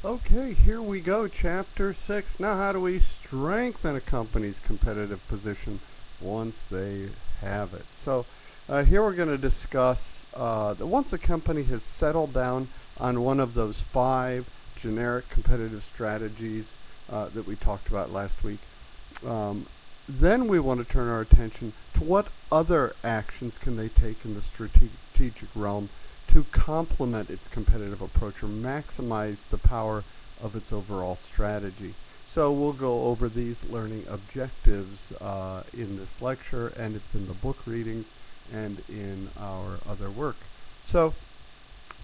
Okay, here we go, Chapter 6. Now, how do we strengthen a company's competitive position once they have it? Here we're going to discuss that once a company has settled down on one of those 5 generic competitive strategies that we talked about last week, then we want to turn our attention to what other actions can they take in the strategic realm to complement its competitive approach or maximize the power of its overall strategy. So we'll go over these learning objectives in this lecture, and it's in the book readings and in our other work. So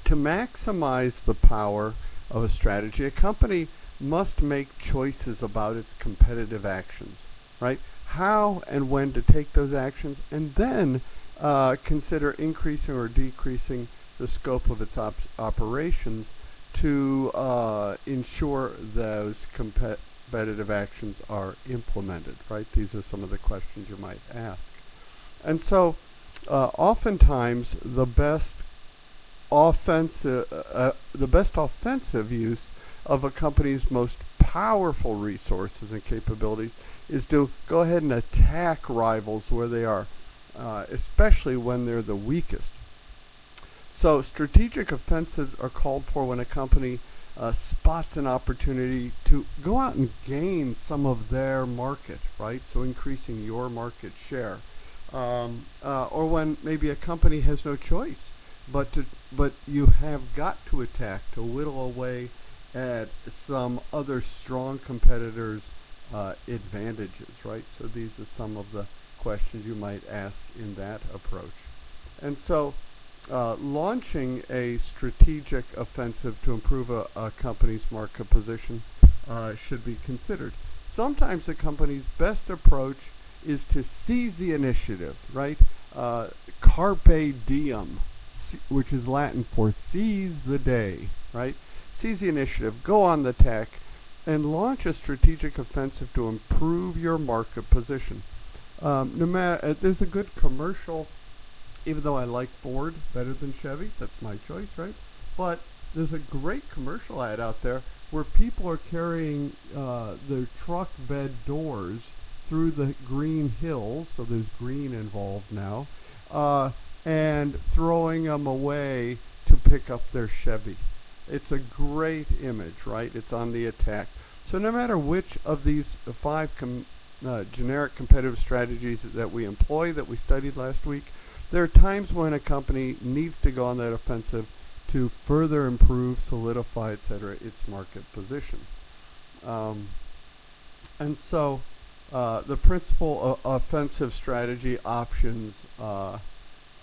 to maximize the power of a strategy, a company must make choices about its competitive actions, right? How and when to take those actions, and then consider increasing or decreasing the scope of its operations to ensure those competitive actions are implemented, right? These are some of the questions you might ask. And so oftentimes the best offensive use of a company's most powerful resources and capabilities is to go ahead and attack rivals where they are, especially when they're the weakest. So strategic offensives are called for when a company spots an opportunity to go out and gain some of their market, right? So increasing your market share. Or when maybe a company has no choice, but you have got to attack to whittle away at some other strong competitors' advantages, right? So these are some of the questions you might ask in that approach. And so launching a strategic offensive to improve a company's market position should be considered. Sometimes a company's best approach is to seize the initiative, right? Carpe diem, which is Latin for seize the day, right? Seize the initiative, go on the attack, and launch a strategic offensive to improve your market position. There's a good commercial. Even though I like Ford better than Chevy, that's my choice, right? But there's a great commercial ad out there where people are carrying their truck bed doors through the green hills, so there's green involved now, and throwing them away to pick up their Chevy. It's a great image, right? It's on the attack. So no matter which of these 5 generic competitive strategies that we employ, that we studied last week, there are times when a company needs to go on that offensive to further improve, solidify, etc., its market position. And so the principal offensive strategy options, there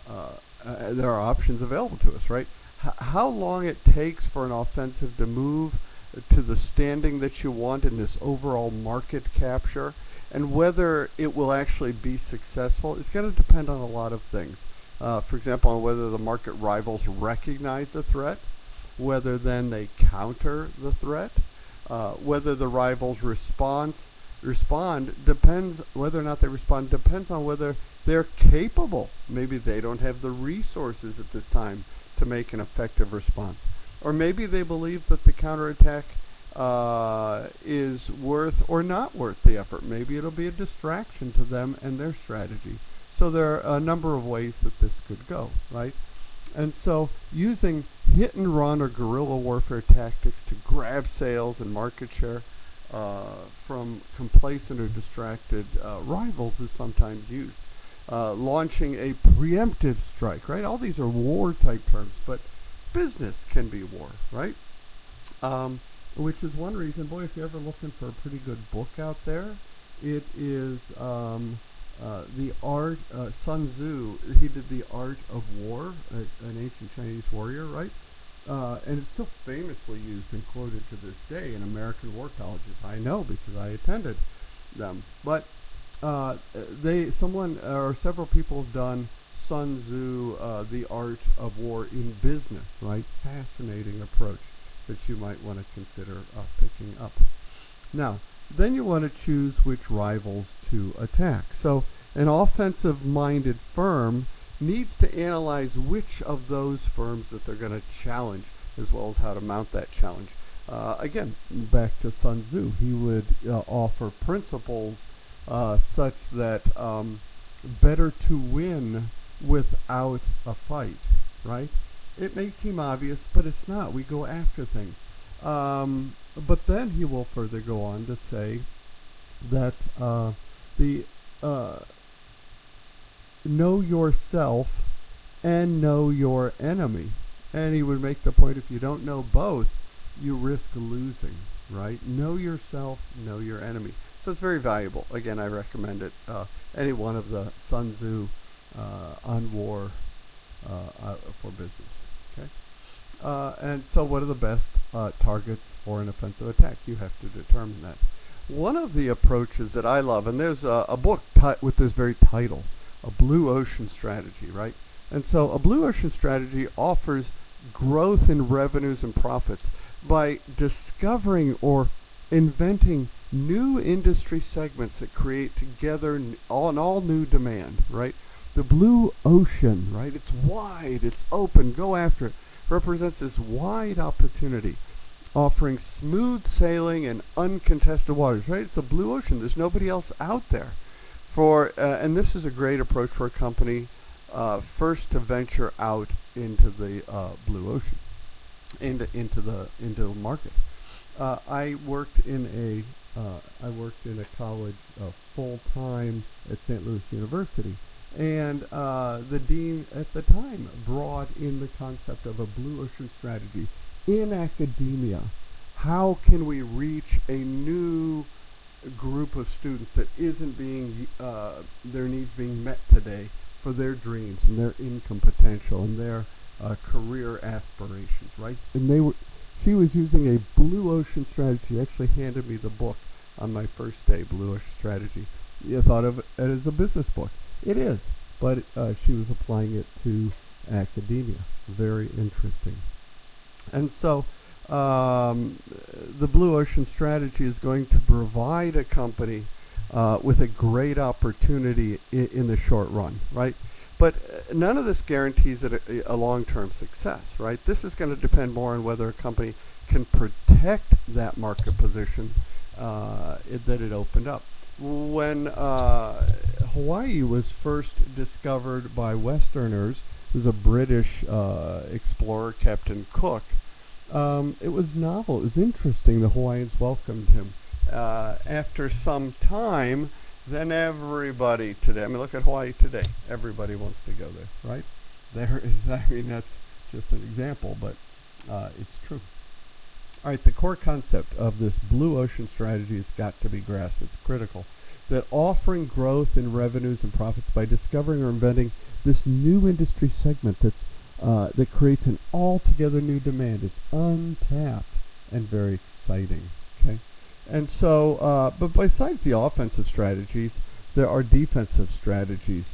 are options available to us, right? How long it takes for an offensive to move to the standing that you want in this overall market capture, and whether it will actually be successful is going to depend on a lot of things. For example, on whether the market rivals recognize the threat, whether then they counter the threat, whether the rivals respond depends, whether or not they respond depends on whether they're capable. Maybe they don't have the resources at this time to make an effective response. Or maybe they believe that the counterattack is worth or not worth the effort. Maybe it'll be a distraction to them and their strategy. So there are a number of ways that this could go, right? And so using hit and run or guerrilla warfare tactics to grab sales and market share from complacent or distracted rivals is sometimes used. Launching a preemptive strike, right? All these are war type terms, but business can be war, right? Which is one reason, boy, if you're ever looking for a pretty good book out there, it is the art, Sun Tzu, he did The Art of War, an ancient Chinese warrior, right? And it's still famously used and quoted to this day in American war colleges. I know because I attended them. But someone or several people have done Sun Tzu, The Art of War in business, right? Fascinating approach that you might want to consider picking up. Now, then you want to choose which rivals to attack. So an offensive-minded firm needs to analyze which of those firms that they're going to challenge, as well as how to mount that challenge. Again, back to Sun Tzu, he would offer principles such that better to win without a fight, right? It may seem obvious, but it's not. We go after things. But then he will further go on to say that the know yourself and know your enemy. And he would make the point, if you don't know both, you risk losing, right? Know yourself, know your enemy. So it's very valuable. Again, I recommend it. Any one of the Sun Tzu on war for business. Okay. And so what are the best targets for an offensive attack? You have to determine that. One of the approaches that I love, and there's a book with this very title, A Blue Ocean Strategy, right? And so a blue ocean strategy offers growth in revenues and profits by discovering or inventing new industry segments that create together an all new demand, right? The blue ocean, right? It's wide, it's open, go after it. Represents this wide opportunity, offering smooth sailing and uncontested waters, right? It's a blue ocean. There's nobody else out there. And this is a great approach for a company first to venture out into the blue ocean, into the market. I worked in a college full time at St. Louis University, and the dean at the time brought in the concept of a blue ocean strategy in academia. How can we reach a new group of students that isn't being their needs being met today for their dreams and their income potential and their career aspirations, right? And she was using a blue ocean strategy. She actually handed me the book on my first day, Blue Ocean Strategy. You thought of it as a business book. It is, but she was applying it to academia. Very interesting. And so the Blue Ocean Strategy is going to provide a company with a great opportunity in the short run, right? But none of this guarantees it a long-term success, right? This is going to depend more on whether a company can protect that market position that it opened up. When Hawaii was first discovered by Westerners, it was a British explorer, Captain Cook. It was novel. It was interesting. The Hawaiians welcomed him. After some time, then everybody today, I mean, look at Hawaii today. Everybody wants to go there, right? That's just an example, but it's true. All right, the core concept of this blue ocean strategy has got to be grasped. It's critical that offering growth in revenues and profits by discovering or inventing this new industry segment that creates an altogether new demand. It's untapped and very exciting. Okay, and so, but besides the offensive strategies, there are defensive strategies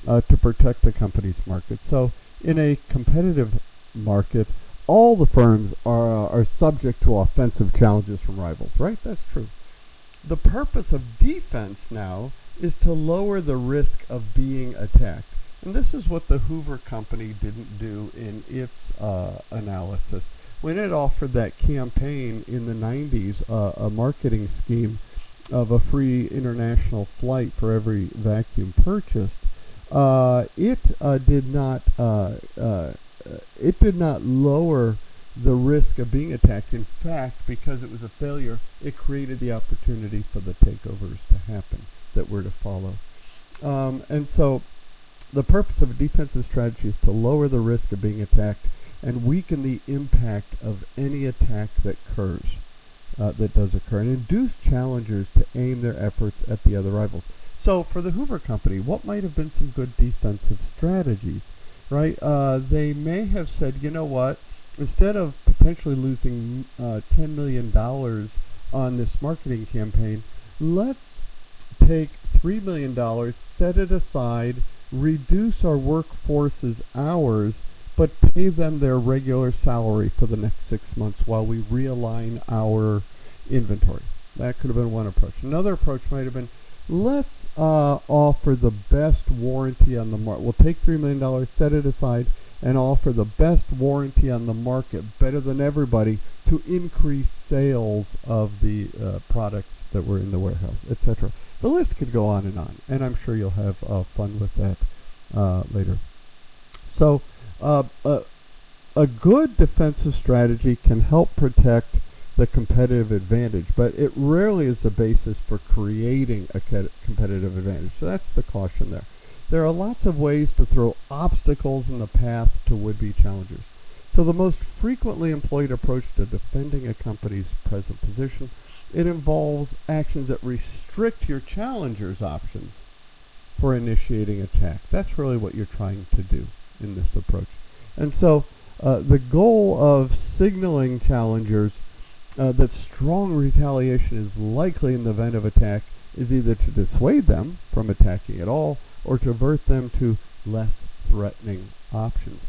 to protect the company's market. So, in a competitive market, all the firms are subject to offensive challenges from rivals, right? That's true. The purpose of defense now is to lower the risk of being attacked. And this is what the Hoover Company didn't do in its analysis. When it offered that campaign in the 90s, a marketing scheme of a free international flight for every vacuum purchased, it did not lower the risk of being attacked. In fact, because it was a failure, it created the opportunity for the takeovers to happen that were to follow. And so the purpose of a defensive strategy is to lower the risk of being attacked and weaken the impact of any attack that does occur, and induce challengers to aim their efforts at the other rivals. So for the Hoover Company, what might have been some good defensive strategies, right? They may have said, you know what, instead of potentially losing $10 million on this marketing campaign, let's take $3 million, set it aside, reduce our workforce's hours, but pay them their regular salary for the next 6 months while we realign our inventory. That could have been one approach. Another approach might have been, let's offer the best warranty on the market. We'll take $3 million, set it aside, and offer the best warranty on the market, better than everybody, to increase sales of the products that were in the warehouse, etc. The list could go on, and I'm sure you'll have fun with that later. So a good defensive strategy can help protect the competitive advantage, but it rarely is the basis for creating a competitive advantage. So that's the caution there. There are lots of ways to throw obstacles in the path to would-be challengers. So the most frequently employed approach to defending a company's present position, it involves actions that restrict your challenger's options for initiating attack. That's really what you're trying to do in this approach. And so the goal of signaling challengers that strong retaliation is likely in the event of attack is either to dissuade them from attacking at all or to avert them to less threatening options.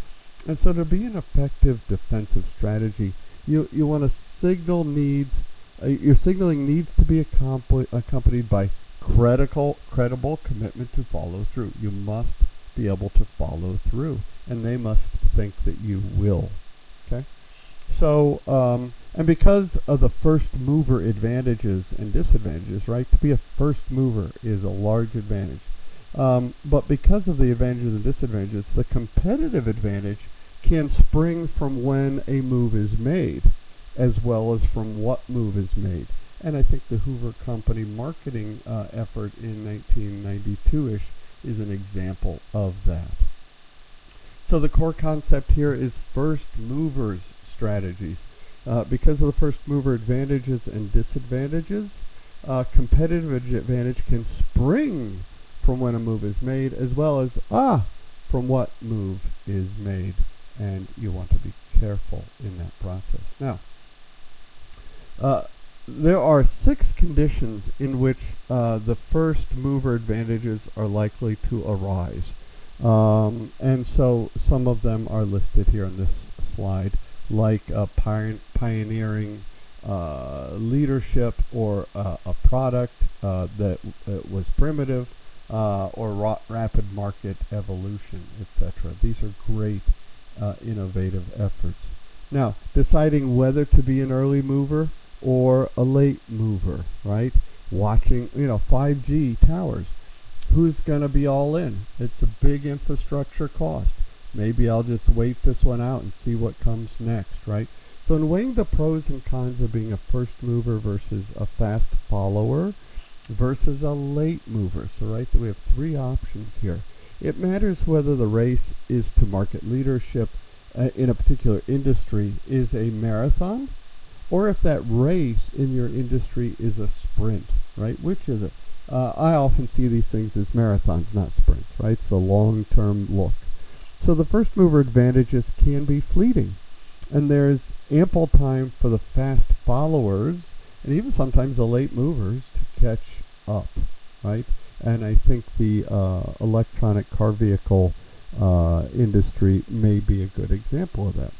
And so to be an effective defensive strategy, you want to signal needs, your signaling needs to be accompanied by credible commitment to follow through. You must be able to follow through, and they must think that you will. Okay? So, and because of the first mover advantages and disadvantages, right? To be a first mover is a large advantage. But because of the advantages and disadvantages, the competitive advantage can spring from when a move is made, as well as from what move is made. And I think the Hoover Company marketing effort in 1992-ish is an example of that. So the core concept here is first movers strategies. Because of the first mover advantages and disadvantages, competitive advantage can spring from when a move is made, as well as from what move is made. And you want to be careful in that process. Now, there are 6 conditions in which the first mover advantages are likely to arise. And so some of them are listed here on this slide, like pioneering leadership, or a product that was primitive, or rapid market evolution, etc. These are great innovative efforts. Now, deciding whether to be an early mover or a late mover, right? Watching, 5G towers. Who's going to be all in? It's a big infrastructure cost. Maybe I'll just wait this one out and see what comes next, right? So in weighing the pros and cons of being a first mover versus a fast follower versus a late mover, so right, we have 3 options here. It matters whether the race is to market leadership in a particular industry is a marathon, or if that race in your industry is a sprint, right? Which is it? I often see these things as marathons, not sprints, right? It's a long-term look. So the first mover advantages can be fleeting, and there's ample time for the fast followers and even sometimes the late movers to catch up, right? And I think the electronic car vehicle industry may be a good example of that.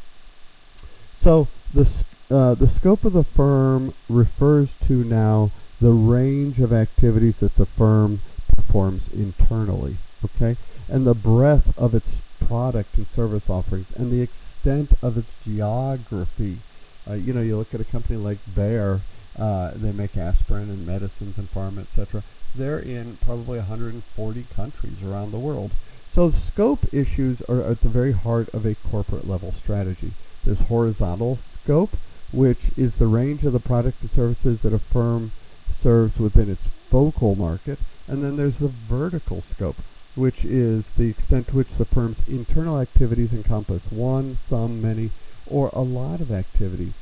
So the scope of the firm refers to now the range of activities that the firm performs internally, okay? And the breadth of its product and service offerings and the extent of its geography. You look at a company like Bayer, they make aspirin and medicines and pharma, etc. They're in probably 140 countries around the world. So scope issues are at the very heart of a corporate level strategy. There's horizontal scope, which is the range of the product and services that a firm serves within its focal market. And then there's the vertical scope, which is the extent to which the firm's internal activities encompass one, some, many, or a lot of activities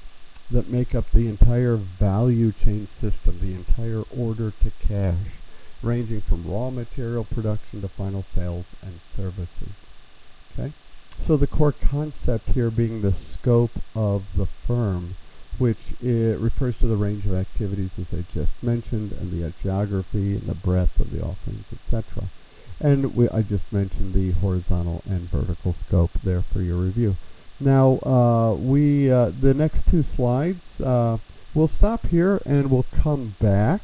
that make up the entire value chain system, the entire order to cash, ranging from raw material production to final sales and services. Okay? So the core concept here being the scope of the firm, which refers to the range of activities, as I just mentioned, and the geography and the breadth of the offerings, etc. And I just mentioned the horizontal and vertical scope there for your review. Now, the next 2 slides, we'll stop here and we'll come back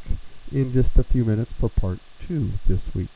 in just a few minutes for part 2 this week.